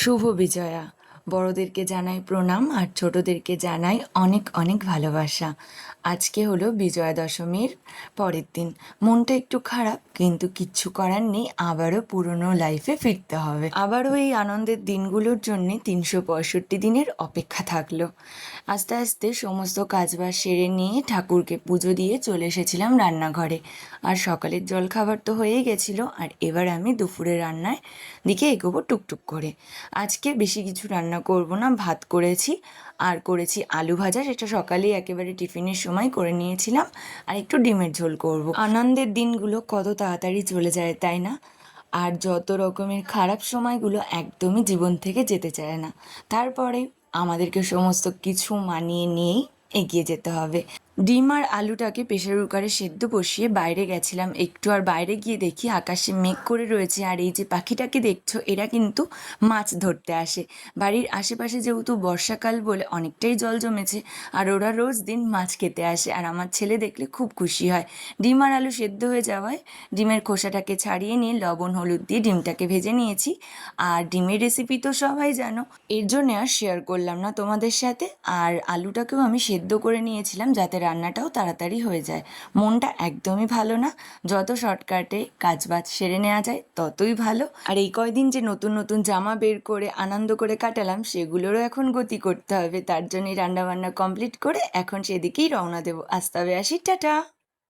শুভ বিজয়া। বড়দেরকে জানাই প্রণাম আর ছোটদেরকে জানাই অনেক অনেক ভালোবাসা। আজকে হলো বিজয়া দশমীর পরের দিন। মনটা একটু খারাপ, কিন্তু কিচ্ছু করার নেই, আবারও পুরনো লাইফে ফিরতে হবে। আবারও এই আনন্দের দিনগুলোর জন্য 365 দিনের অপেক্ষা থাকলো। আস্তে আস্তে সমস্ত কাজবাজ সেরে নিয়ে ঠাকুরকে পুজো দিয়ে চলে এসেছিলাম রান্নাঘরে। আর সকালের জলখাবার তো হয়েই গেছিলো, আর এবার আমি দুপুরে রান্নায় দিকে এগোবো টুকটুক করে। আজকে বেশি কিছু রান্না করব না, ভাত করেছি আর করেছি আলু ভাজা, সেটা সকালেই একেবারে টিফিনের সময় করে নিয়েছিলাম। আর একটু ডিমের ঝোল করব। আনন্দের দিনগুলো কত তাড়াতাড়ি চলে যায়, তাই না? আর যত রকমের খারাপ সময়গুলো একদমই জীবন থেকে যেতে চায় না। তারপরে আমাদেরকে সমস্ত কিছু মানিয়ে নিয়েই এগিয়ে যেতে হবে। ডিম আর আলুটাকে প্রেসার কুকারে সেদ্ধ বসিয়ে বাইরে গেছিলাম একটু, আর বাইরে গিয়ে দেখি আকাশে মেঘ করে রয়েছে। আর এই যে পাখিটাকে দেখছো, এরা কিন্তু মাছ ধরতে আসে। বাড়ির আশেপাশে যেহেতু বর্ষাকাল বলে অনেকটাই জল জমেছে, আর ওরা রোজ দিন মাছ খেতে আসে। আর আমার ছেলে দেখলে খুব খুশি হয়। ডিম আর আলু সেদ্ধ হয়ে যাওয়ায় ডিমের খোসাটাকে ছাড়িয়ে নিয়ে লবণ হলুদ দিয়ে ডিমটাকে ভেজে নিয়েছি। আর ডিমের রেসিপি তো সবাই জানো, এর জন্য আর শেয়ার করলাম না তোমাদের সাথে। আর আলুটাকেও আমি সেদ্ধ করে নিয়েছিলাম যাতে রান্নাটাও তাড়াতাড়ি হয়ে যায়। মনটা একদমই ভালো না, যত শর্টকাটে কাজবাজ সেরে নেওয়া যায় ততই ভালো। আর এই কয়দিন যে নতুন নতুন জামা বের করে আনন্দ করে কাটালাম, সেগুলোরও এখন গতি করতে হবে। তার জন্যই রান্নাবান্না কমপ্লিট করে এখন সেদিকেই রওনা দেবো। আস্তে হবে, আসি, টাটা।